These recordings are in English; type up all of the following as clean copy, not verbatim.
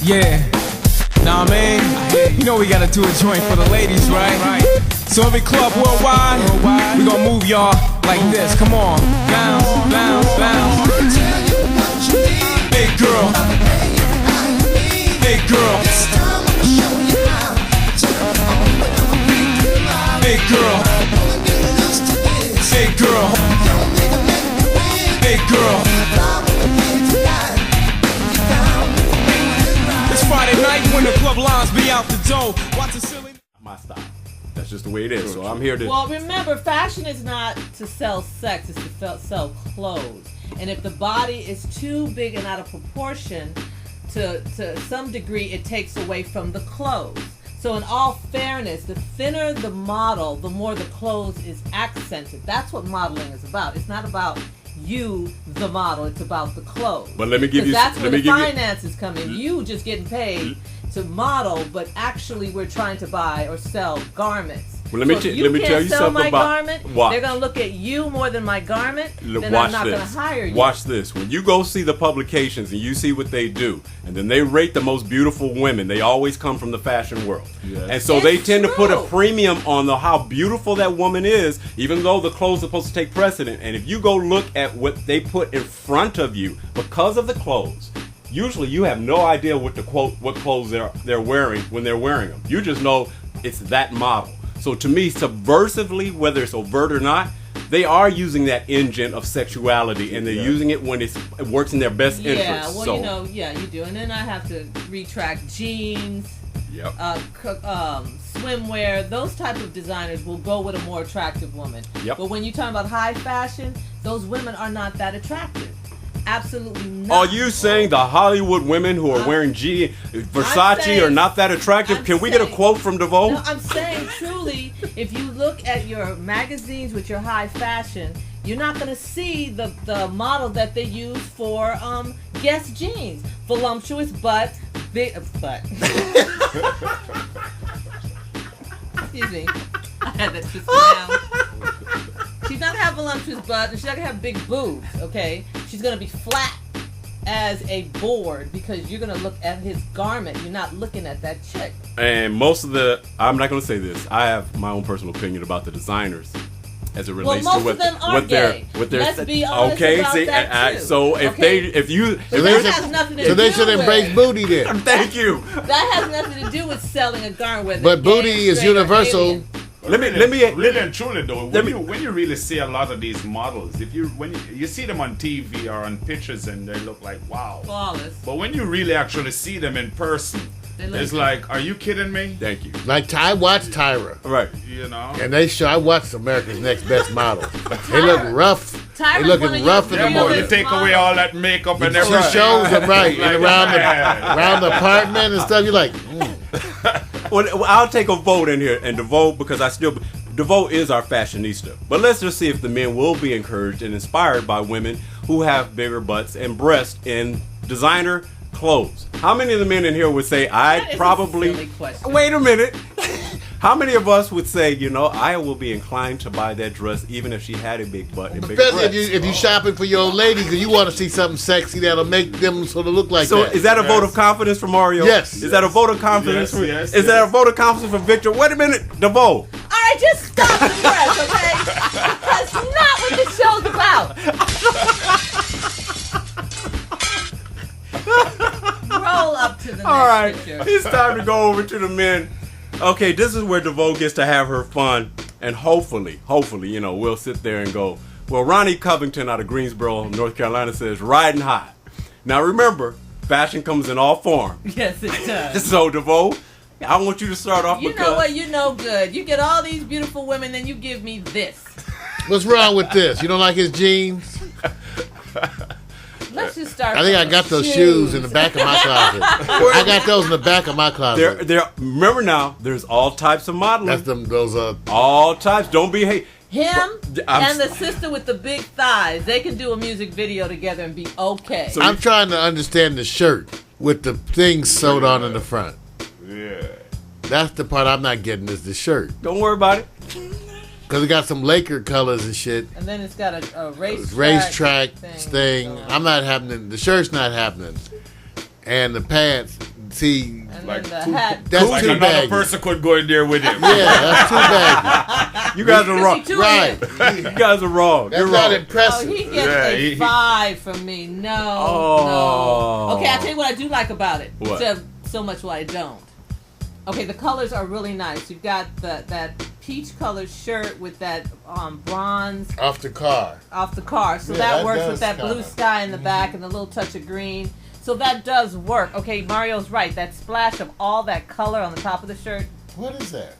Yeah. Nah, man. You know we gotta do a joint for the ladies, right? So every club worldwide, we gon' move y'all like this. Come on. Bounce, bounce, bounce. Big girl. Big girl. Big girl. Big girl. Big girl. It's Friday night when the club lines be out the door. Watch the silly. My style. That's just the way it is. So I'm here to. Well, remember, fashion is not to sell sex; it's to sell clothes. And if the body is too big and out of proportion, to some degree, it takes away from the clothes. So in all fairness, the thinner the model, the more the clothes is accented. That's what modeling is about. It's not about you, the model. It's about the clothes. But let me give you. That's where the finances come in. You just getting paid to model, but actually we're trying to buy or sell garments. Well, let me tell you something about garment. They're gonna look at you more than my garment. Then I'm not gonna hire you. Watch this. When you go see the publications and you see what they do, and then they rate the most beautiful women, they always come from the fashion world. Yes. And so they tend to put a premium on how beautiful that woman is, even though the clothes are supposed to take precedent. And if you go look at what they put in front of you because of the clothes, usually you have no idea what clothes they're wearing when they're wearing them. You just know it's that model. So to me, subversively, whether it's overt or not, they are using that engine of sexuality, and they're using it when it works in their best interest. Yeah, well, you do. And then I have to retract jeans, swimwear. Those type of designers will go with a more attractive woman. Yep. But when you talk about high fashion, those women are not that attractive. Absolutely not. Are you saying the Hollywood women who are wearing Versace are not that attractive? Can we get a quote from DeVoe? No, I'm saying truly, if you look at your magazines with your high fashion, you're not going to see the model that they use for Guess jeans. Voluptuous butt, big butt. Excuse me. I had that twisted down. She's not gonna have voluptuous butt, and she's not gonna have big boobs. Okay, she's gonna be flat as a board because you're gonna look at his garment. You're not looking at that chick. And I'm not gonna say this. I have my own personal opinion about the designers as it relates most to what of them are gay. Let's be honest about that too. So if they should embrace booty then. Thank you. That has nothing to do with selling a garment. But booty is universal. Let me really and truly though, when you really see a lot of these models, when you see them on TV or on pictures and they look like wow, flawless. But when you really actually see them in person, it's like, are you kidding me? Thank you. Like I watched Tyra, right? You know, and I watched America's Next Best Model. They look rough. Tyra's they looking rough in the morning. You take away all that makeup and everything. She shows them right and around the apartment and stuff. You're like. Well, I'll take a vote in here, and DeVoe, because DeVoe is our fashionista. But let's just see if the men will be encouraged and inspired by women who have bigger butts and breasts in designer clothes. How many of the men in here would say, I'd probably... Wait a minute. How many of us would say, I will be inclined to buy that dress even if she had a big butt and big breasts? Especially if you're shopping for your old ladies and you want to see something sexy that'll make them sort of look like that. So is that a vote of confidence for Mario? Yes. Is that a vote of confidence? Yes. Is that a vote of confidence for Victor? Wait a minute, DeVoe. All right, just stop the press, okay? That's not what this show's about. Roll up to the next picture. It's time to go over to the men. Okay, this is where DeVoe gets to have her fun, and hopefully, we'll sit there and go, well, Ronnie Covington out of Greensboro, North Carolina says, riding high. Now remember, fashion comes in all forms. Yes, it does. So, DeVoe, I want you to start off You know what? You know good. You get all these beautiful women, then you give me this. What's wrong with this? You don't like his jeans? Let's just start. I think I got those shoes in the back of my closet. I got those in the back of my closet. Remember now, there's all types of modeling. That's them. Those all types. Don't be hate. Him and the sister with the big thighs, they can do a music video together and be okay. So I'm trying to understand the shirt with the things sewed on in the front. Yeah. That's the part I'm not getting is the shirt. Don't worry about it. Because it got some Laker colors and shit. And then it's got a racetrack thing. I'm not happening. The shirt's not happening. And the pants, see, And Like then the hat. that's like too another baggy. person could go in there with him. Yeah, that's too baggy. You guys are wrong. Too Right. You guys are wrong. That's You're not wrong. Oh, impressive. he gets Yeah, a he- 5 from me. No, Oh. no. Okay, I'll tell you what I do like about it. What? So much what I don't. Okay, the colors are really nice. You've got that peach colored shirt with that bronze Off the car. off the car. So Yeah, that that works does with that blue kinda. sky in the back and the little touch of green. So that does work. Okay, Mario's right. That splash of all that color on the top of the shirt, What is that?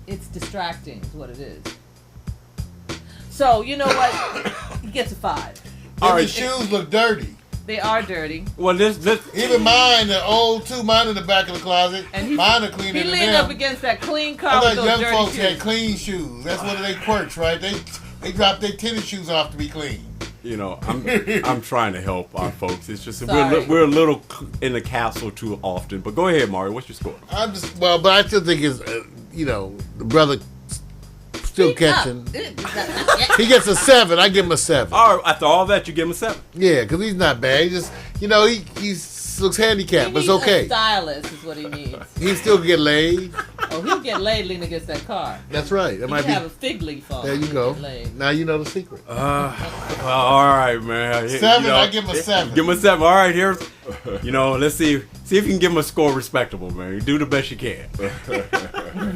it's distracting is what it is. So, you know what? He gets a 5. All All right. right, shoes look dirty. They are dirty. Well, this Even mine, the old too. Mine in the back of the closet. And Mine are cleaner he than leaned up them. against that clean I car with thought those young dirty folks shoes. had clean shoes. That's one of their quirks, right? They drop their tennis shoes off to be clean. you know, I'm trying to help our folks. It's just Sorry. we're a little in the castle too often. But go ahead, Mario. What's your score? But I still think it's, the brother still Speak up. catching. He gets a 7. I give him a 7. All right, after all that, you give him a 7. Yeah, because he's not bad. He just, he looks handicapped, but it's A okay. stylist is what he needs. He still get laid. Oh, he'll get laid leaning against that car. That's right. That He might have a be. fig leaf on. There you He'll go. get laid. Now you know the secret. All right, man. 7, I give him a 7. Give him a 7. All right, here's, let's see if you can give him a score respectable, man. You do the best you can.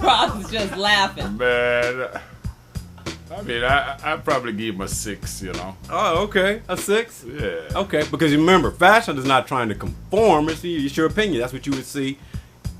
Ross is just laughing. Man, I mean, I'd probably give him a 6, Oh, okay. A 6? Yeah. Okay, because remember, fashion is not trying to conform. It's your opinion. That's what you would see.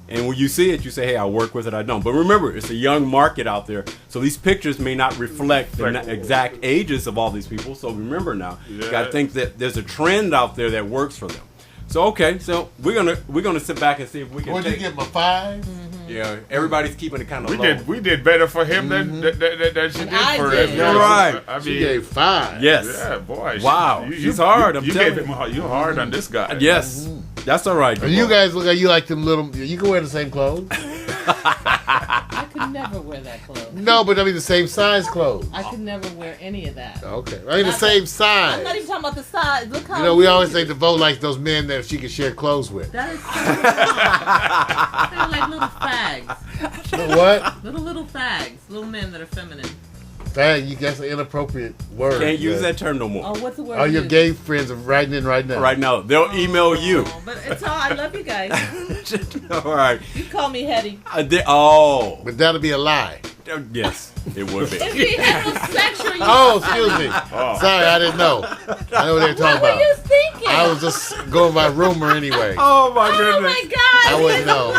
And when you see it, you say, hey, I work with it, I don't. But remember, it's a young market out there. So these pictures may not reflect the exact ages of all these people. So remember now, you got to think that there's a trend out there that works for them. So, okay, so we're gonna sit back and see if we can Would you take... give him a 5? Yeah, everybody's keeping it kind of low. We did better for him than she did I for did. him. You're right. I She mean, gave 5. Yes. yeah, boy. Wow. She's hard, I'm you telling gave him you hard on this guy. Yes. That's all right. And you guys look like you like them little. You can wear the same clothes. I could never wear that clothes. No, but I mean the same size clothes. I could never wear any of that. Okay, I mean the same size. I'm not even talking about the size. Look how We always say DeVoe likes those men that she can share clothes with. that is so They're like little fags. What? Little fags. Little men that are feminine. That's an inappropriate word. can't use that term no more. Oh, what's the word? All your used? gay friends are writing in right now. Right now, they'll email you. Oh, but it's all. I love you guys. All right. You call me Hetty. But that'll be a lie. Yes, it would be. If he heterosexual, you Oh, excuse me. Sorry, I didn't know. I know what they were talking what were you about. thinking? I was just going by rumor anyway. Oh my Oh goodness. my God! I wouldn't know.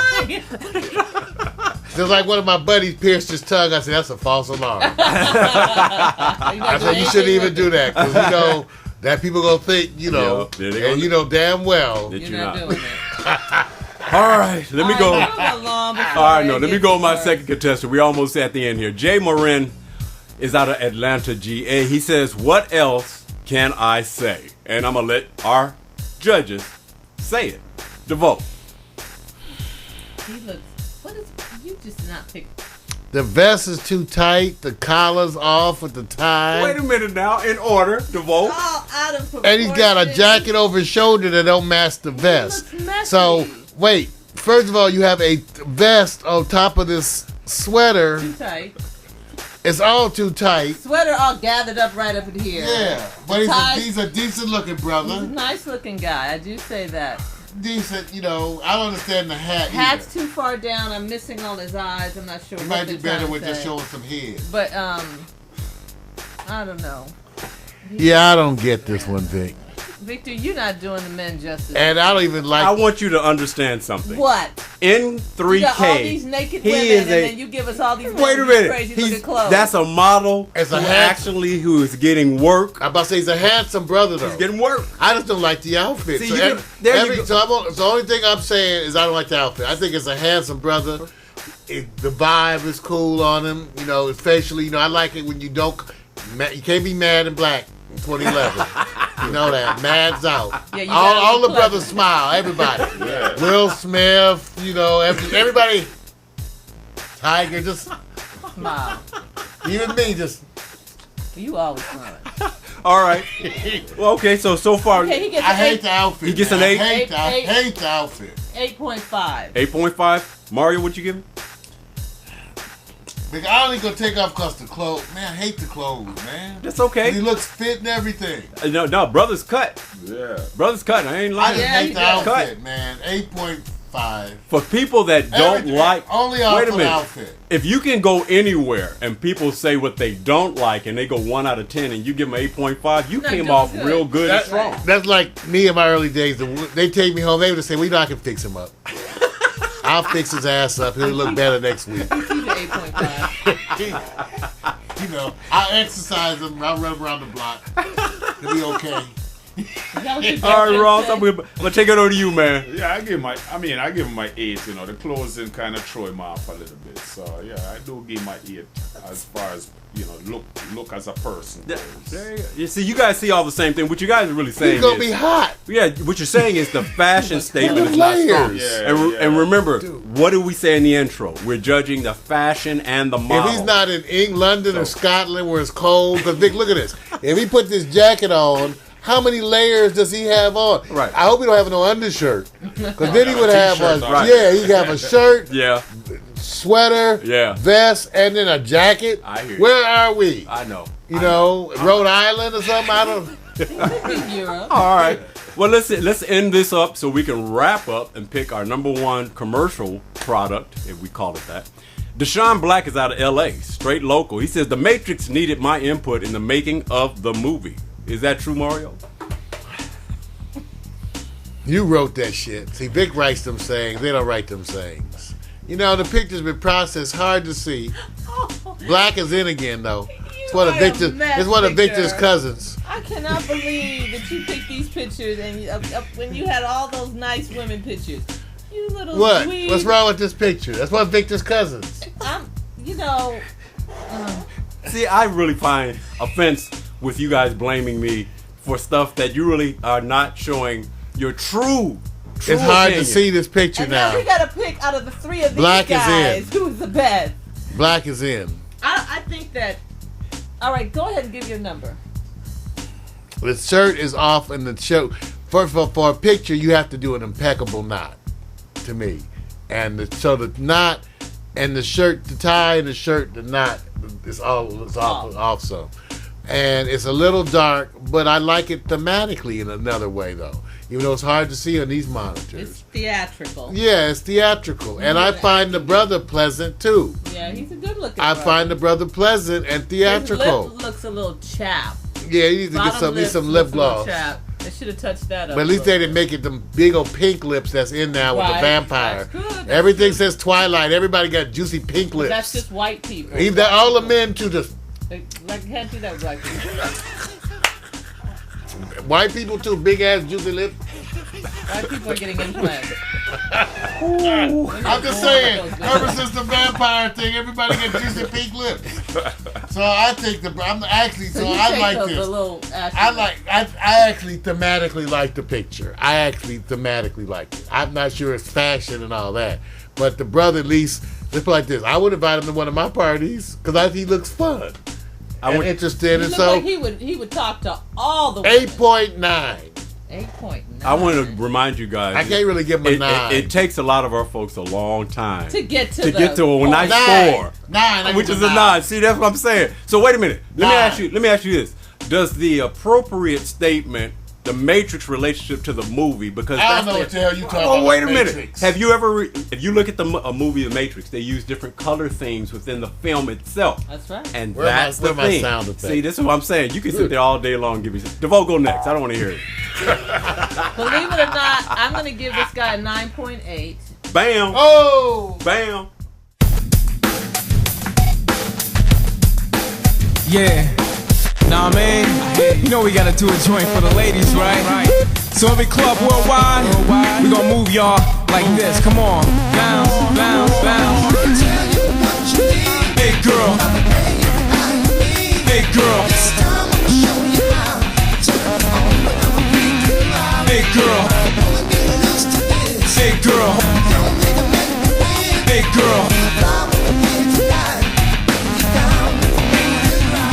know. Just like one of my buddies pierced his tongue. I said, that's a false alarm. I said, you shouldn't even do that. Because, that people going to think, Yeah, there they and go. you know damn well. That You're you're not not. doing it. All right, let me go. All All right, no, let me go with my second contestant. We're almost at the end here. Jay Marin is out of Atlanta, GA. He says, what else can I say? And I'm going to let our judges say it. DeVoe. He looks. What is? You just not pick. The vest is too tight. The collar's off with the tie. Wait a minute now. In order, DeVoe. All out of proportion. And he's got a jacket over his shoulder that don't match the vest. looks messy. So, wait. First of all, you have a vest on top of this sweater. Too tight. It's all too tight. Sweater all gathered up right up in here. Yeah. But he's a decent looking He's a brother. nice looking guy. I do say that. Decent, I don't understand the hat. Hat's either. too far down. I'm missing all his eyes. I'm not sure. It what might they're be better trying with to just say. showing some head. But I don't know. Yeah, I don't get this one, Vic. Victor, you're not doing the men justice. And I don't even like. I want you to understand something. What? In You 3K, got all these naked he women, is and a- then you give us all these Wait a women with minute. crazy looking clothes. That's a model It's a who hat. actually who is getting work. I'm about to say he's a handsome brother though. He's getting work. I just don't like the outfit. See, so you every, can- there you every- go. so the only thing I'm saying is I don't like the outfit. I think it's a handsome brother. The vibe is cool on him. It's facially. I like it when you don't. You can't be mad and black in 2011. You know that. Mad's out. Yeah, you all gotta the be brothers smile. Everybody. Will Smith. Everybody. Tiger. Just Smile. even me. Just. You always smiling. All right. Well, okay. So far, Okay, he gets I an hate eight. the outfit. He gets an man. eight? I hate Eight. the outfit. 8.5. 8.5. Mario, what you give it? Nigga, I only gonna take off cause the clothes. Man, I hate the clothes, man. That's okay. He looks fit and everything. No, brother's cut. Yeah. Brother's cut. I ain't I lying. just Yeah, hate the he does. outfit, man. 8.5. For people that don't Everything- like, only wait off a of the minute. outfit. If you can go anywhere and people say what they don't like and they go 1 out of 10 and you give them 8.5, you No, came doing off good. real good and That- strong. That's like me in my early days. They take me home. They would just say, "We know I can fix him up. I'll fix his ass up. He'll look better next week." Keep it 8.5. You know, I'll exercise him. I'll run around the block. He'll be okay. Is that what your All right, girlfriend Ross, said? I'm gonna take it over to you, man. Yeah, I give him my 8. You know, the closing kind of throw him off a little bit. So yeah, I do give my 8 as far as look as a person goes. There you go. You see, you guys see all the same thing. What you guys are really saying He's gonna is, be hot. yeah, what you're saying is the fashion statement is not strong. Layers. Yeah, And remember, what did we say in the intro? We're judging the fashion and the model. If he's not in London or Scotland where it's cold, because Vic, look at this. If he put this jacket on, how many layers does he have on? Right. I hope he don't have no undershirt, because then he would have t-shirt a on. Right. yeah, he'd have a shirt, Yeah, sweater, Yeah. vest, and then a jacket. I hear you. Where are we? I know. You know, Rhode Island or something? I don't. In Europe. All right. Well, let's end this up so we can wrap up and pick our number 1 commercial product, if we call it that. Deshaun Black is out of L.A., straight local. He says, "The Matrix needed my input in the making of the movie." Is that true, Mario? You wrote that shit. See, Vic writes them sayings. They don't write them sayings. You know, the picture's been processed, hard to see. Black is in again, though. It's one of are a Victor's. mess, It's one of Victor. Victor's cousins. I cannot believe that you picked these pictures and when you had all those nice women pictures. You little What? dweeb. What's wrong with this picture? That's one of Victor's cousins. You know, See, I really find offense with you guys blaming me for stuff that you really are not showing your true It's hard opinion. to see this picture and now now. we gotta pick out of the 3 of these Black is guys in. who's the best. Black is in. I think that. All right, go ahead and give your number. The shirt is off in the show. For a picture, you have to do an impeccable knot, to me. And so the knot and the shirt, the tie and the shirt, the knot is off also. And it's a little dark, but I like it thematically in another way, though. Even though it's hard to see on these monitors. It's theatrical. Yeah, it's theatrical. And I find the brother pleasant, too. Yeah, he's a good looking. I find the brother pleasant and His theatrical. lip looks a little chapped. Yeah, you need to get Bottom some lip lip looks a little gloss. chapped. They should have touched that up. But at least a they little didn't make it them big old pink lips that's in now with the Right. vampire. That's good. That's Everything good. says Twilight. Everybody got juicy pink bit. lips. That's just white people. All the men too. Just They can't do that with black people. white people too. Big ass juicy lips. White people are getting implants. I'm just saying. Ever since the vampire thing, everybody got juicy pink lips. So I think I'm actually. So you I take like the this. little I actually thematically like the picture. I actually thematically like it. I'm not sure it's fashion and all that, but the brother at least, let's put it like this. I would invite him to one of my parties because he looks fun. I'm interested, He and looked so like he would talk to all the women. 8.9. 8.9. I want to remind you guys. I can't really give him a it, 9. it takes a lot of our folks a long time to get to a nice 9. score, 9, I which give is him a 9. See, that's what I'm saying. So wait a minute. Let Nine. me ask you this: does the appropriate statement, the Matrix relationship to the movie, because I that's don't know what the hell you talking about. Oh, wait a minute. Matrix. Have you ever, if you look at a movie, The Matrix, they use different color themes within the film itself. That's right. And Where that's my the thing. sound effect? See, this is what I'm saying. You can sit there all day long and give me. DeVoe, go next. I don't want to hear it. Believe it or not, I'm going to give this guy a 9.8. Bam. Oh, Bam. Yeah. Nah, man. You know we gotta do a joint for the ladies, right? So every club worldwide, we gonna move y'all like this. Come on. Bounce, bounce, bounce. Hey girl. Hey girl. Hey girl. Hey girl. Hey girl.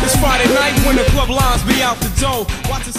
It's Friday night when the club lines be out the door. Watch the